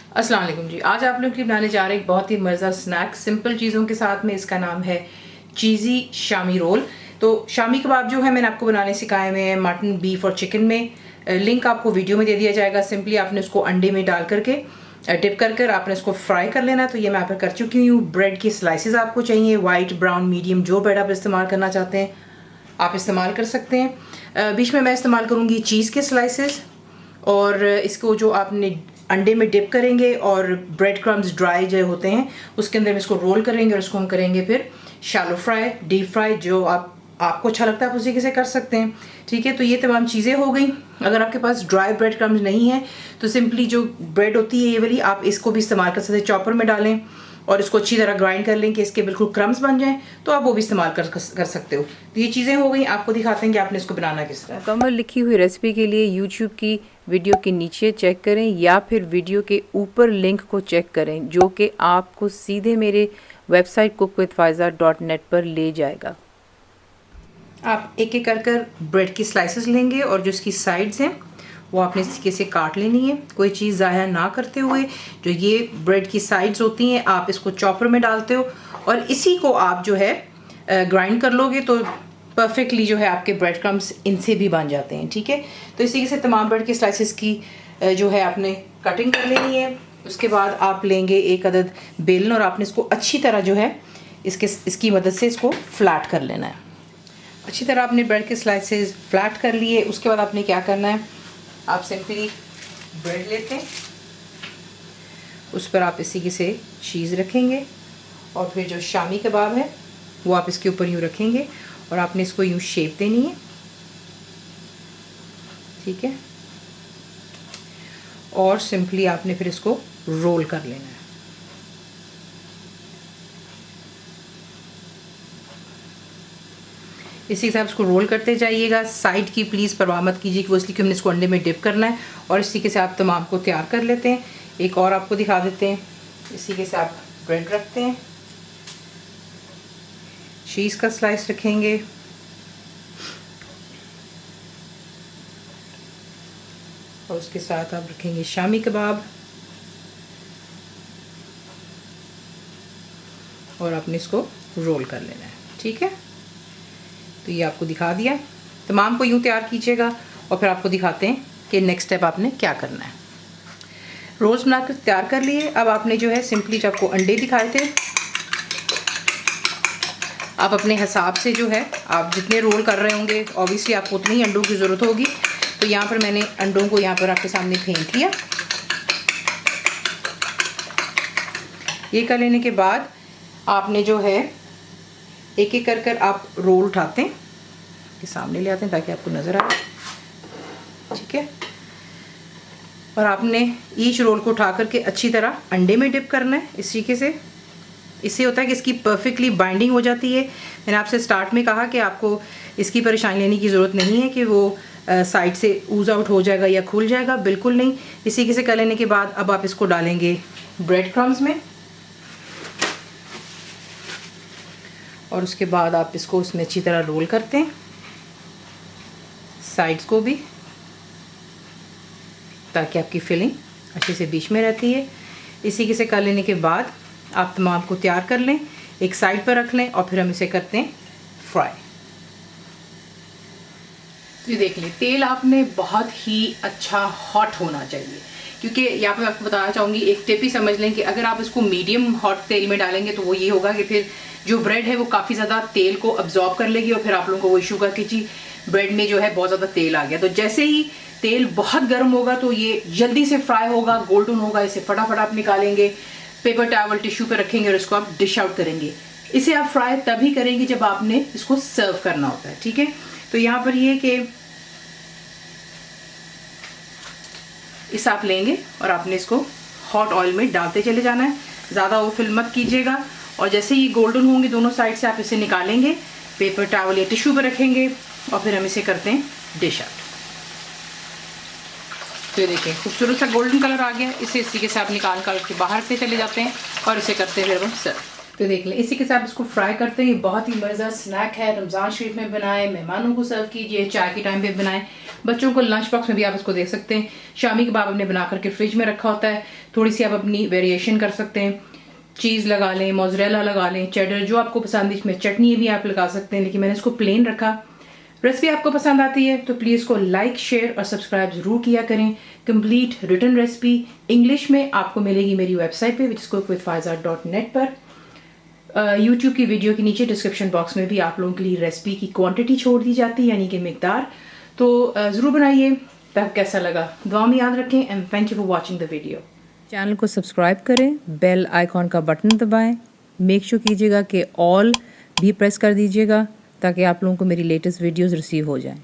अस्सलाम वालेकुम जी। आज आप लोग के लिए बनाने जा रहे हैं एक बहुत ही मज़ेदार स्नैक सिंपल चीज़ों के साथ में। इसका नाम है चीज़ी शामी रोल। तो शामी कबाब जो है मैंने आपको बनाने सिखाए हुए हैं मटन, बीफ और चिकन में। लिंक आपको वीडियो में दे दिया जाएगा। सिंपली आपने उसको अंडे में डाल करके डिप कर आपने इसको फ्राई कर लेना। तो ये मैं यहाँ पर कर चुकी हूँ। ब्रेड की स्लाइसेस आपको चाहिए, वाइट, ब्राउन, मीडियम, जो ब्रेड आप इस्तेमाल करना चाहते हैं आप इस्तेमाल कर सकते हैं। बीच में मैं इस्तेमाल करूँगी चीज़ के स्लाइसेस, और इसको जो आपने अंडे में डिप करेंगे और ब्रेड क्रम्स ड्राई जो होते हैं उसके अंदर इसको रोल करेंगे और इसको हम करेंगे फिर शैलो फ्राई, डीप फ्राई, जो आपको अच्छा लगता है आप उसी से कर सकते हैं। ठीक है, तो ये तमाम चीज़ें हो गई। अगर आपके पास ड्राई ब्रेड क्रम्स नहीं है तो सिंपली जो ब्रेड होती है ये वाली, आप इसको भी इस्तेमाल कर सकते हैं। चॉपर में डालें और इसको अच्छी तरह ग्राइंड कर लें कि इसके बिल्कुल क्रम्स बन जाएं, तो आप वो भी इस्तेमाल कर सकते हो। तो ये चीज़ें हो गई। आपको दिखाते हैं कि आपने इसको बनाना किस तरह। मुकम्मल लिखी हुई रेसिपी के लिए यूट्यूब की वीडियो के नीचे चेक करें या फिर वीडियो के ऊपर लिंक को चेक करें, जो कि आपको सीधे मेरे वेबसाइट cookWithFaiza.net पर ले जाएगा। आप एक एक कर ब्रेड की स्लाइसेस लेंगे और जो इसकी साइड्स हैं वो आपने इसके से काट लेनी है, कोई चीज़ ज़ाया ना करते हुए। जो ये ब्रेड की साइड्स होती हैं आप इसको चॉपर में डालते हो और इसी को आप जो है ग्राइंड कर लोगे तो परफेक्टली जो है आपके ब्रेड क्रम्स इनसे भी बन जाते हैं। ठीक है, तो इसी से तमाम ब्रेड के स्लाइसेस की जो है आपने कटिंग कर लेनी है। उसके बाद आप लेंगे एक अदद बेलन और आपने इसको अच्छी तरह जो है इसकी मदद से इसको फ्लैट कर लेना है। अच्छी तरह आपने ब्रेड के स्लाइसेस फ्लैट कर लिए। उसके बाद आपने क्या करना है, आप सिंपली ब्रेड लेते हैं, उस पर आप इसी से चीज़ रखेंगे और फिर जो शामी कबाब है वो आप इसके ऊपर यूँ रखेंगे और आपने इसको यूँ शेप देनी है। ठीक है, और सिंपली आपने फिर इसको रोल कर लेना है। इसी के साथ इसको रोल करते जाइएगा। साइड की प्लीज़ परवाह मत कीजिए कि वो इसलिए कि हमने इसको अंडे में डिप करना है। और इसी के साथ तमाम को तैयार कर लेते हैं। एक और आपको दिखा देते हैं। इसी के साथ ब्रेड रखते हैं, चीज़ का स्लाइस रखेंगे, और उसके साथ आप रखेंगे शामी कबाब और आपने इसको रोल कर लेना है। ठीक है, तो ये आपको दिखा दिया। तमाम को यूँ तैयार कीजिएगा और फिर आपको दिखाते हैं कि नेक्स्ट स्टेप आपने क्या करना है। रोल्स बनाकर तैयार कर लिए। अब आपने जो है सिंपली जो आपको अंडे दिखाए थे आप अपने हिसाब से जो है आप जितने रोल कर रहे होंगे ऑब्वियसली आपको उतनी ही अंडों की ज़रूरत होगी। तो यहाँ पर मैंने अंडों को यहाँ पर आपके सामने फेंक लिया। ये कर लेने के बाद आपने जो है एक एक कर आप रोल उठाते हैं, के सामने ले आते हैं ताकि आपको नज़र आए। ठीक है, और आपने ईच रोल को उठा करके अच्छी तरह अंडे में डिप करना है इस तरीके से। इससे होता है कि इसकी परफेक्टली बाइंडिंग हो जाती है। मैंने आपसे स्टार्ट में कहा कि आपको इसकी परेशानी लेने की ज़रूरत नहीं है कि वो साइड से ऊज आउट हो जाएगा या खुल जाएगा, बिल्कुल नहीं। इसी के से कर लेने के बाद अब आप इसको डालेंगे ब्रेड क्रम्स में और उसके बाद आप इसको उसमें अच्छी तरह रोल करते हैं, साइड्स को भी, ताकि आपकी फिलिंग अच्छे से बीच में रहती है। इसी के से कर लेने के बाद आप तमाम को तैयार कर लें, एक साइड पर रख लें और फिर हम इसे करते हैं फ्राई। तो ये देख लें, तेल आपने बहुत ही अच्छा हॉट होना चाहिए, क्योंकि यहाँ पे मैं आपको बताना चाहूँगी एक टिप ही समझ लें कि अगर आप इसको मीडियम हॉट तेल में डालेंगे तो वो ये होगा कि फिर जो ब्रेड है वो काफ़ी ज़्यादा तेल को अब्जॉर्ब कर लेगी और फिर आप लोगों को वो इशू होगा कि जी ब्रेड में जो है बहुत ज़्यादा तेल आ गया। तो जैसे ही तेल बहुत गर्म होगा तो ये जल्दी से फ्राई होगा, गोल्डन होगा। इसे फटाफट आप निकालेंगे, पेपर टॉवल टिश्यू पे रखेंगे और इसको आप डिश आउट करेंगे। इसे आप फ्राई तभी करेंगे जब आपने इसको सर्व करना होता है। ठीक है, तो यहाँ पर ये कि इस आप लेंगे और आपने इसको हॉट ऑयल में डालते चले जाना है, ज़्यादा वो फिल मत कीजिएगा। और जैसे ही गोल्डन होंगे दोनों साइड से आप इसे निकालेंगे, पेपर टॉवल या टिश्यू पर रखेंगे और फिर हम इसे करते हैं डिश आउट। तो ये देखें खूबसूरत सा गोल्डन कलर आ गया। इसे इसी के साथ निकाल कर बाहर से चले जाते हैं और इसे करते हैं फिर हम सर्व। तो देख लें, इसी के साथ इसको फ्राई करते हैं। ये बहुत ही मज़ेदार स्नैक है। रमज़ान शरीफ में बनाएं, मेहमानों को सर्व कीजिए, चाय के टाइम पे बनाएं, बच्चों को लंच बॉक्स में भी आप इसको दे सकते हैं। शामी कबाब हमने बना करके फ्रिज में रखा होता है, थोड़ी सी आप अपनी वेरिएशन कर सकते हैं, चीज़ लगा लें, मोज़रेला लगा लें, चेडर जो आपको पसंद है, इसमें चटनी भी आप लगा सकते हैं, लेकिन मैंने इसको प्लेन रखा। रेसिपी आपको पसंद आती है तो प्लीज़ को लाइक, शेयर और सब्सक्राइब ज़रूर किया करें। कंप्लीट रिटन रेसिपी इंग्लिश में आपको मिलेगी मेरी वेबसाइट पे whichcookWithFaiza.net पर। यूट्यूब की वीडियो के नीचे डिस्क्रिप्शन बॉक्स में भी आप लोगों के लिए रेसिपी की क्वांटिटी छोड़ दी जाती है, यानी कि मिकदार। तो ज़रूर बनाइए। तब कैसा लगा दुआ में याद रखें and thank you for watching the video. Channel को सब्सक्राइब करें, बेल आइकॉन का बटन दबाएं, मेक श्योर कीजिएगा कि ऑल भी प्रेस कर दीजिएगा ताकि आप लोगों को मेरी लेटेस्ट वीडियोस रिसीव हो जाएं।